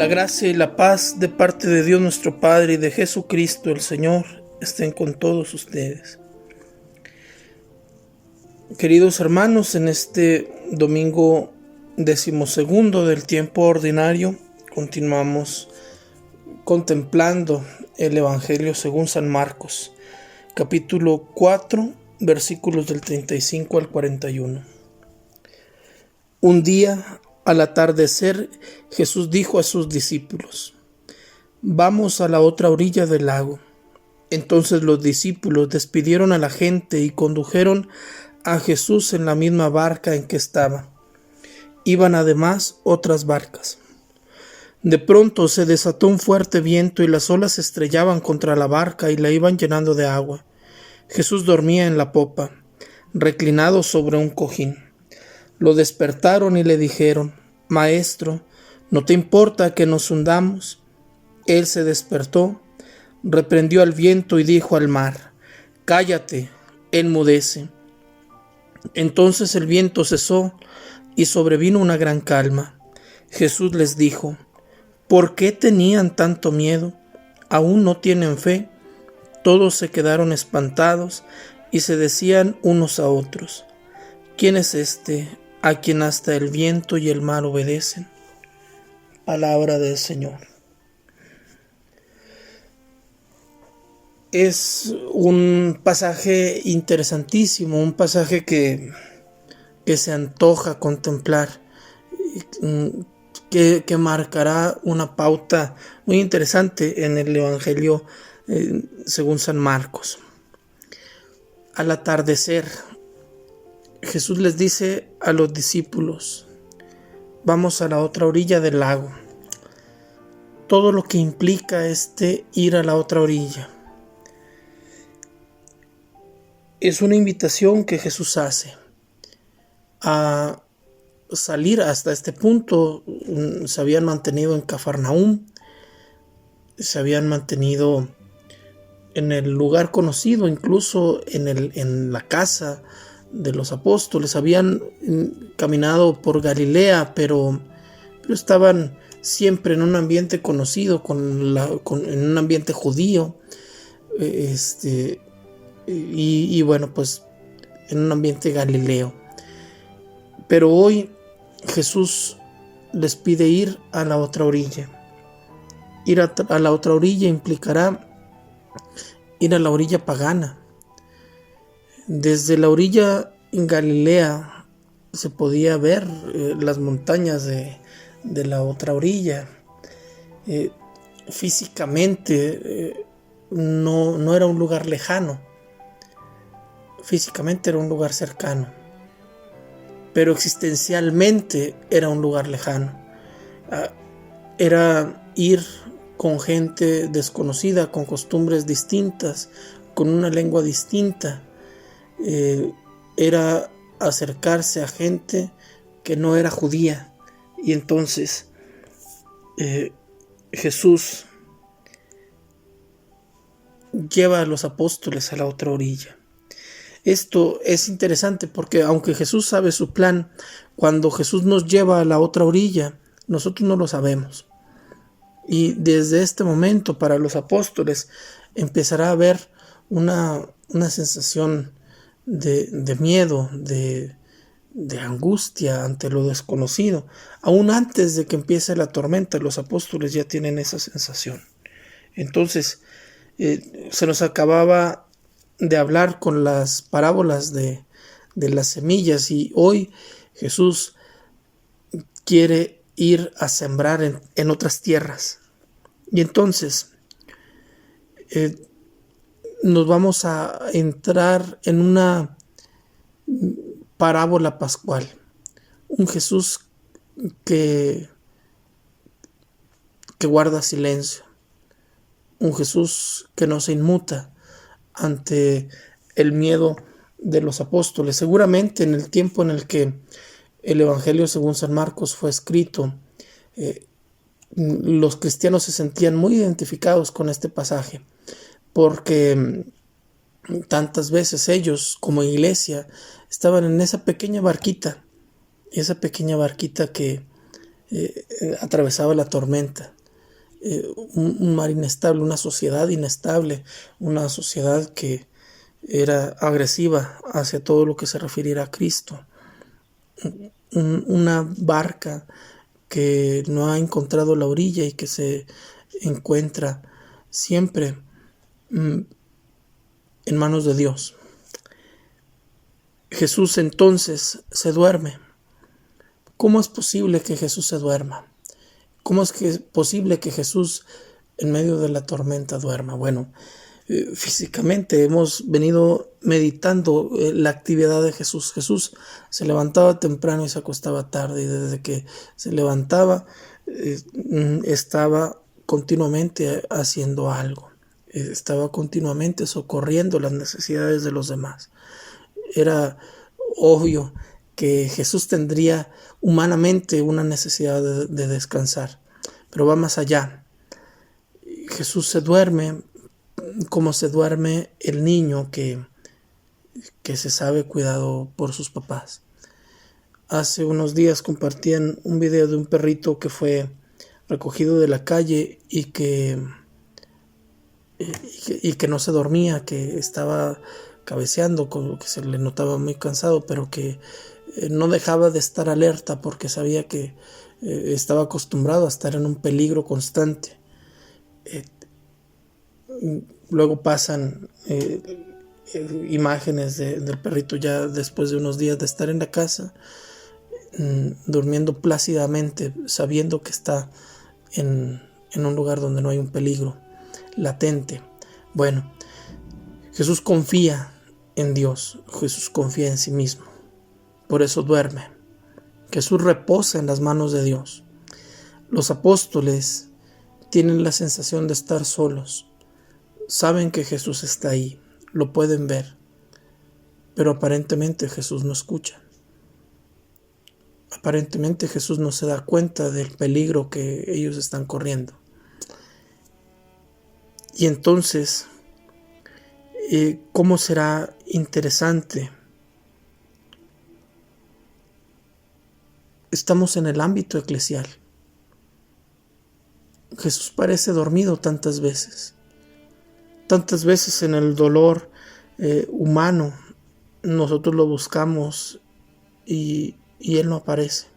La gracia y la paz de parte de Dios nuestro Padre y de Jesucristo el Señor estén con todos ustedes. Queridos hermanos, en este domingo 12º del tiempo ordinario continuamos contemplando el Evangelio según San Marcos, capítulo 4, versículos del 35 al 41. Un día, al atardecer, Jesús dijo a sus discípulos: «Vamos a la otra orilla del lago». Entonces los discípulos despidieron a la gente y condujeron a Jesús en la misma barca en que estaba. Iban además otras barcas. De pronto se desató un fuerte viento y las olas estrellaban contra la barca y la iban llenando de agua. Jesús dormía en la popa, reclinado sobre un cojín. Lo despertaron y le dijeron: «Maestro, ¿no te importa que nos hundamos?». Él se despertó, reprendió al viento y dijo al mar: «Cállate, enmudece». Entonces el viento cesó y sobrevino una gran calma. Jesús les dijo: «¿Por qué tenían tanto miedo? ¿Aún no tienen fe?». Todos se quedaron espantados y se decían unos a otros: «¿Quién es este a quien hasta el viento y el mar obedecen?». Palabra del Señor. Es un pasaje interesantísimo, un pasaje que se antoja contemplar, que marcará una pauta muy interesante en el Evangelio según San Marcos. Al atardecer, Jesús les dice a los discípulos: «Vamos a la otra orilla del lago». Todo lo que implica ir a la otra orilla. Es una invitación que Jesús hace a salir hasta este punto. Se habían mantenido en Cafarnaúm, se habían mantenido en el lugar conocido, incluso en la casa de los apóstoles. Habían caminado por Galilea, pero estaban siempre en un ambiente conocido, en un ambiente judío, y bueno, pues en un ambiente galileo. Pero hoy Jesús les pide ir a la otra orilla. Ir a la otra orilla implicará ir a la orilla pagana. Desde la orilla en Galilea se podía ver las montañas de la otra orilla. Físicamente no era un lugar lejano. Físicamente era un lugar cercano, pero existencialmente era un lugar lejano. Era ir con gente desconocida, con costumbres distintas, con una lengua distinta. Era acercarse a gente que no era judía. Y entonces Jesús lleva a los apóstoles a la otra orilla. Esto es interesante porque aunque Jesús sabe su plan, cuando Jesús nos lleva a la otra orilla, nosotros no lo sabemos. Y desde este momento para los apóstoles empezará a haber una sensación de miedo, de angustia ante lo desconocido. Aún antes de que empiece la tormenta, los apóstoles ya tienen esa sensación. Entonces, se nos acababa de hablar con las parábolas de las semillas, y hoy Jesús quiere ir a sembrar en otras tierras. Y entonces nos vamos a entrar en una parábola pascual. Un Jesús que guarda silencio. Un Jesús que no se inmuta ante el miedo de los apóstoles. Seguramente en el tiempo en el que el Evangelio según San Marcos fue escrito, los cristianos se sentían muy identificados con este pasaje, porque tantas veces ellos como iglesia estaban en esa pequeña barquita que atravesaba la tormenta. un mar inestable, una sociedad inestable, una sociedad que era agresiva hacia todo lo que se refiriera a Cristo, una barca que no ha encontrado la orilla y que se encuentra siempre en manos de Dios. Jesús entonces se duerme. ¿Cómo es posible que Jesús se duerma? ¿Cómo es posible que Jesús en medio de la tormenta duerma? Bueno, físicamente hemos venido meditando la actividad de Jesús. Jesús se levantaba temprano y se acostaba tarde, y desde que se levantaba estaba continuamente haciendo algo, estaba continuamente socorriendo las necesidades de los demás. Era obvio que Jesús tendría humanamente una necesidad de descansar, pero va más allá. Jesús se duerme como se duerme el niño que se sabe cuidado por sus papás. Hace unos días compartían un video de un perrito que fue recogido de la calle y que no se dormía, que estaba cabeceando, que se le notaba muy cansado, pero que no dejaba de estar alerta porque sabía que estaba acostumbrado a estar en un peligro constante. Luego pasan imágenes del perrito ya después de unos días de estar en la casa, durmiendo plácidamente, sabiendo que está en un lugar donde no hay un peligro latente. Bueno, Jesús confía en Dios, Jesús confía en sí mismo, por eso duerme. Jesús reposa en las manos de Dios. Los apóstoles tienen la sensación de estar solos, saben que Jesús está ahí, lo pueden ver, pero aparentemente Jesús no escucha. Aparentemente Jesús no se da cuenta del peligro que ellos están corriendo. Y entonces, ¿cómo será interesante? Estamos en el ámbito eclesial. Jesús parece dormido tantas veces en el dolor humano. Nosotros lo buscamos y Él no aparece.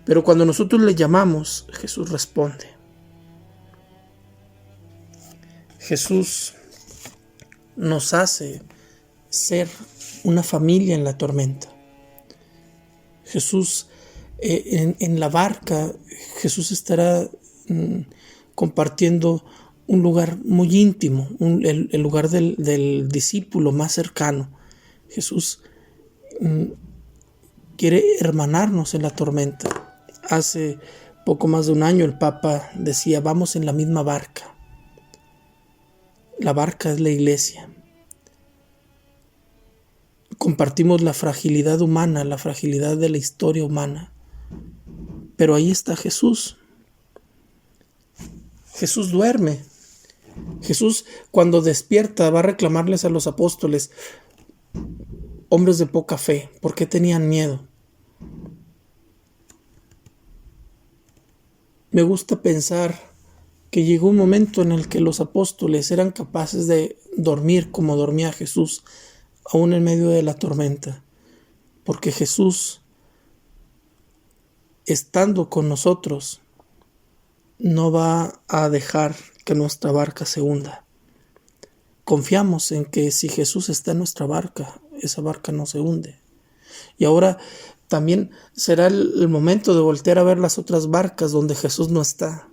Pero cuando nosotros le llamamos, Jesús responde. Jesús nos hace ser una familia en la tormenta. Jesús, en la barca, Jesús estará compartiendo un lugar muy íntimo, el lugar del discípulo más cercano. Jesús quiere hermanarnos en la tormenta. Hace poco más de un año el Papa decía, vamos en la misma barca. La barca es la iglesia. Compartimos la fragilidad humana, la fragilidad de la historia humana. Pero ahí está Jesús. Jesús duerme. Jesús, cuando despierta, va a reclamarles a los apóstoles, hombres de poca fe, ¿por qué tenían miedo? Me gusta pensar que llegó un momento en el que los apóstoles eran capaces de dormir como dormía Jesús, aún en medio de la tormenta, porque Jesús, estando con nosotros, no va a dejar que nuestra barca se hunda. Confiamos en que si Jesús está en nuestra barca, esa barca no se hunde. Y ahora también será el momento de voltear a ver las otras barcas donde Jesús no está.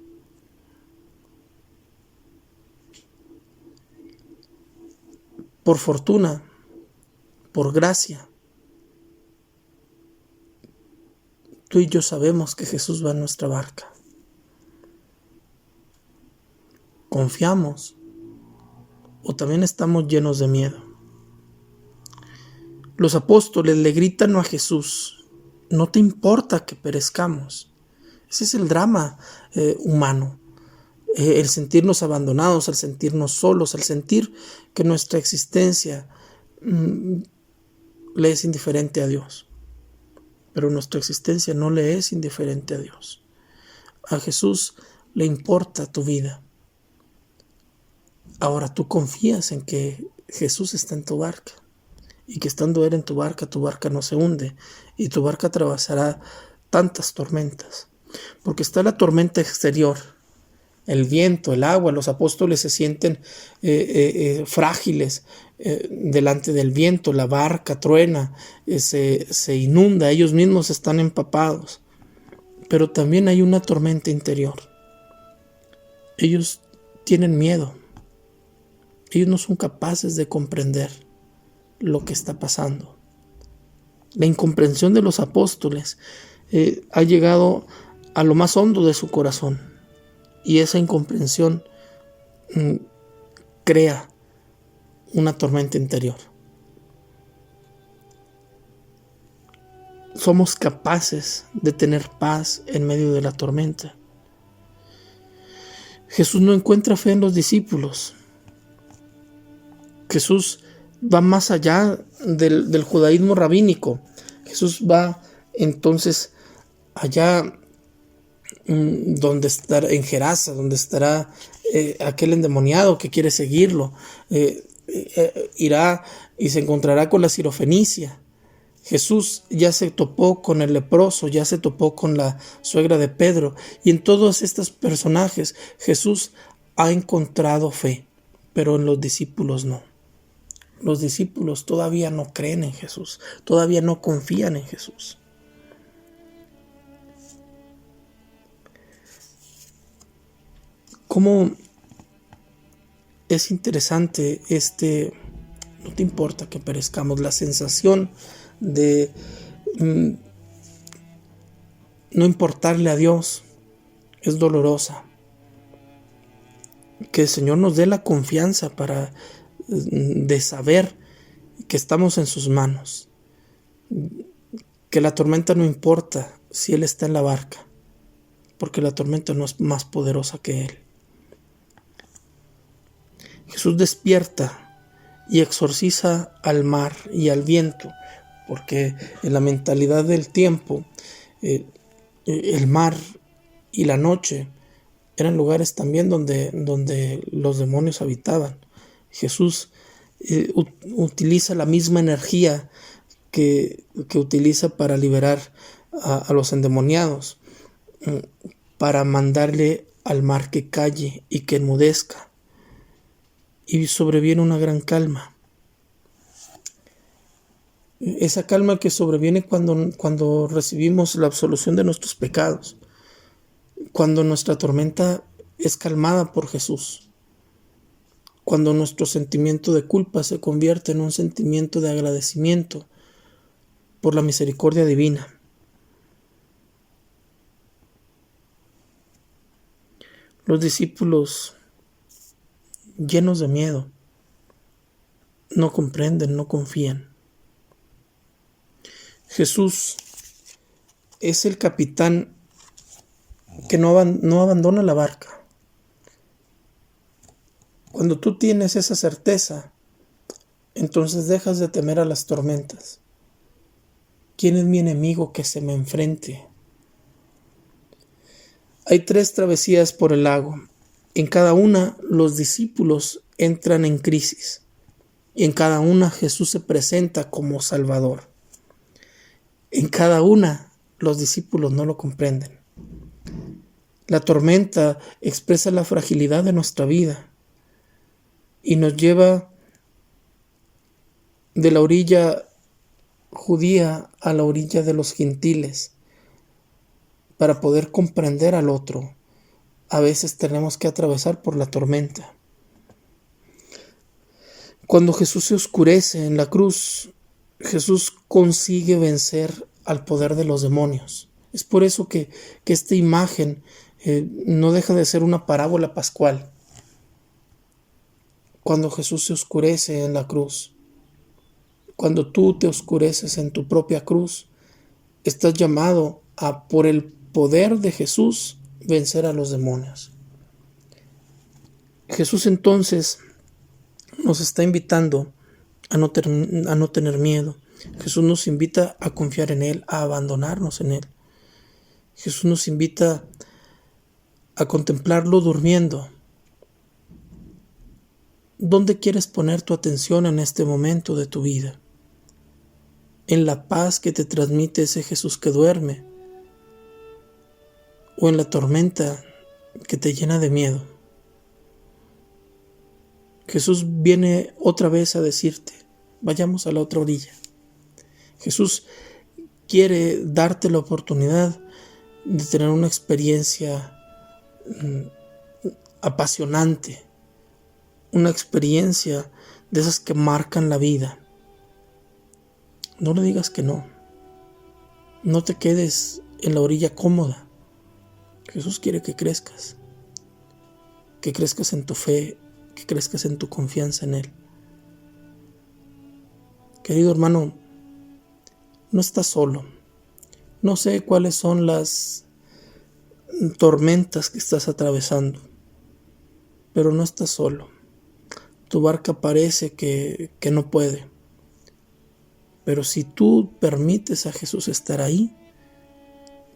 Por fortuna, por gracia, tú y yo sabemos que Jesús va en nuestra barca. ¿Confiamos o también estamos llenos de miedo? Los apóstoles le gritan a Jesús, no te importa que perezcamos. Ese es el drama humano. El sentirnos abandonados, el sentirnos solos, el sentir que nuestra existencia le es indiferente a Dios. Pero nuestra existencia no le es indiferente a Dios. A Jesús le importa tu vida. Ahora tú confías en que Jesús está en tu barca y que estando Él en tu barca no se hunde y tu barca atravesará tantas tormentas. Porque está la tormenta exterior, el viento, el agua. Los apóstoles se sienten frágiles delante del viento. La barca truena, se inunda, ellos mismos están empapados. Pero también hay una tormenta interior. Ellos tienen miedo. Ellos no son capaces de comprender lo que está pasando. La incomprensión de los apóstoles ha llegado a lo más hondo de su corazón, y esa incomprensión crea una tormenta interior. Somos capaces de tener paz en medio de la tormenta. Jesús no encuentra fe en los discípulos. Jesús va más allá del judaísmo rabínico. Jesús va entonces allá donde estará, en Gerasa, donde estará aquel endemoniado que quiere seguirlo. Irá y se encontrará con la sirofenicia. Jesús ya se topó con el leproso, ya se topó con la suegra de Pedro, y en todos estos personajes Jesús ha encontrado fe, pero en los discípulos no. Los discípulos todavía no creen en Jesús, todavía no confían en Jesús. Cómo es interesante no te importa que perezcamos, la sensación de no importarle a Dios es dolorosa. Que el Señor nos dé la confianza de saber que estamos en sus manos, que la tormenta no importa si Él está en la barca, porque la tormenta no es más poderosa que Él. Jesús despierta y exorciza al mar y al viento, porque en la mentalidad del tiempo el mar y la noche eran lugares también donde los demonios habitaban. Jesús utiliza la misma energía que utiliza para liberar a los endemoniados, para mandarle al mar que calle y que enmudezca, y sobreviene una gran calma. Esa calma que sobreviene cuando recibimos la absolución de nuestros pecados, cuando nuestra tormenta es calmada por Jesús, cuando nuestro sentimiento de culpa se convierte en un sentimiento de agradecimiento por la misericordia divina. Los discípulos, llenos de miedo, no comprenden, no confían. Jesús es el capitán que no abandona la barca. Cuando tú tienes esa certeza, entonces dejas de temer a las tormentas. ¿Quién es mi enemigo que se me enfrente? Hay 3 travesías por el lago. En cada una los discípulos entran en crisis, y en cada una Jesús se presenta como Salvador. En cada una los discípulos no lo comprenden. La tormenta expresa la fragilidad de nuestra vida y nos lleva de la orilla judía a la orilla de los gentiles. Para poder comprender al otro, a veces tenemos que atravesar por la tormenta. Cuando Jesús se oscurece en la cruz, Jesús consigue vencer al poder de los demonios. Es por eso que esta imagen no deja de ser una parábola pascual. Cuando Jesús se oscurece en la cruz, cuando tú te oscureces en tu propia cruz, estás llamado a, por el poder de Jesús, vencer a los demonios. Jesús entonces nos está invitando a no tener miedo. Jesús nos invita a confiar en Él, a abandonarnos en Él. Jesús nos invita a contemplarlo durmiendo. ¿Dónde quieres poner tu atención en este momento de tu vida? ¿En la paz que te transmite ese Jesús que duerme? ¿O en la tormenta que te llena de miedo? Jesús viene otra vez a decirte, vayamos a la otra orilla. Jesús quiere darte la oportunidad de tener una experiencia apasionante, una experiencia de esas que marcan la vida. No le digas que no. No te quedes en la orilla cómoda. Jesús quiere que crezcas en tu fe, que crezcas en tu confianza en Él. Querido hermano, no estás solo. No sé cuáles son las tormentas que estás atravesando, pero no estás solo. Tu barca parece que no puede, pero si tú permites a Jesús estar ahí,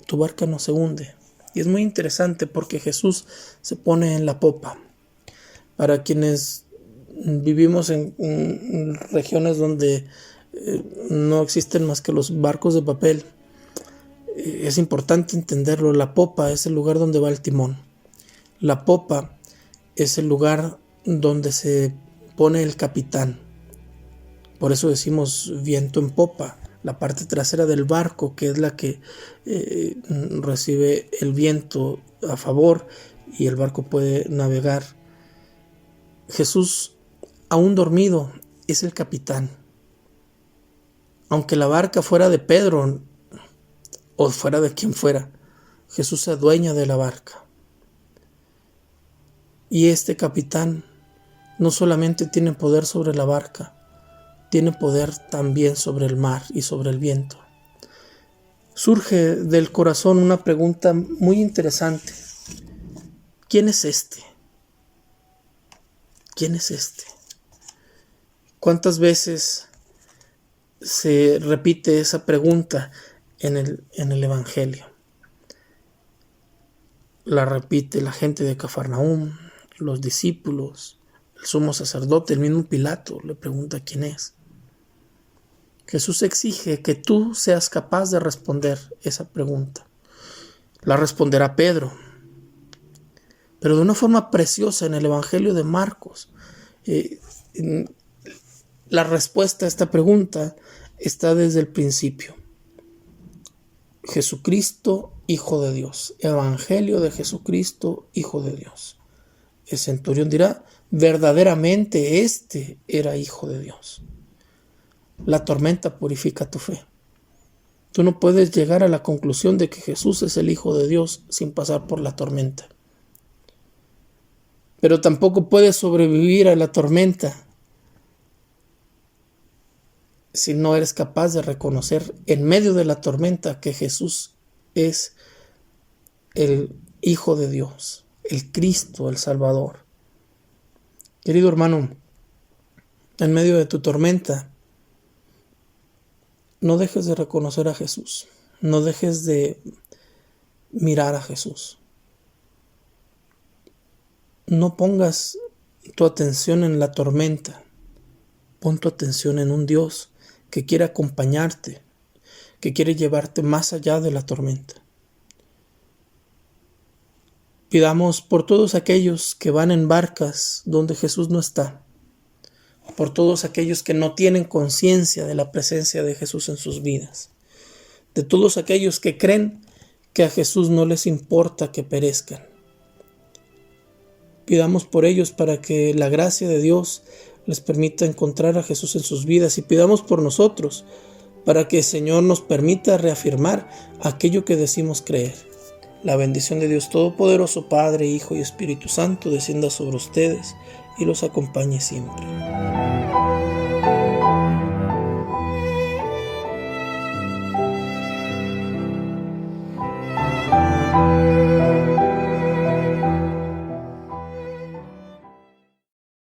tu barca no se hunde. Y es muy interesante porque Jesús se pone en la popa. Para quienes vivimos en regiones donde no existen más que los barcos de papel, es importante entenderlo. La popa es el lugar donde va el timón. La popa es el lugar donde se pone el capitán. Por eso decimos viento en popa. La parte trasera del barco, que es la que recibe el viento a favor y el barco puede navegar. Jesús, aún dormido, es el capitán. Aunque la barca fuera de Pedro o fuera de quien fuera, Jesús se adueña de la barca. Y este capitán no solamente tiene poder sobre la barca, tiene poder también sobre el mar y sobre el viento. Surge del corazón una pregunta muy interesante. ¿Quién es este? ¿Quién es este? ¿Cuántas veces se repite esa pregunta en el Evangelio? La repite la gente de Cafarnaúm, los discípulos, el sumo sacerdote, el mismo Pilato le pregunta quién es. Jesús exige que tú seas capaz de responder esa pregunta. La responderá Pedro, pero de una forma preciosa en el Evangelio de Marcos. La respuesta a esta pregunta está desde el principio. Jesucristo, Hijo de Dios. Evangelio de Jesucristo, Hijo de Dios. El centurión dirá, verdaderamente este era Hijo de Dios. La tormenta purifica tu fe. Tú no puedes llegar a la conclusión de que Jesús es el Hijo de Dios sin pasar por la tormenta. Pero tampoco puedes sobrevivir a la tormenta si no eres capaz de reconocer en medio de la tormenta que Jesús es el Hijo de Dios, el Cristo, el Salvador. Querido hermano, en medio de tu tormenta, no dejes de reconocer a Jesús, no dejes de mirar a Jesús. No pongas tu atención en la tormenta, pon tu atención en un Dios que quiere acompañarte, que quiere llevarte más allá de la tormenta. Pidamos por todos aquellos que van en barcas donde Jesús no está, por todos aquellos que no tienen conciencia de la presencia de Jesús en sus vidas, de todos aquellos que creen que a Jesús no les importa que perezcan. Pidamos por ellos para que la gracia de Dios les permita encontrar a Jesús en sus vidas, y pidamos por nosotros para que el Señor nos permita reafirmar aquello que decimos creer. La bendición de Dios Todopoderoso, Padre, Hijo y Espíritu Santo, descienda sobre ustedes y los acompañe siempre.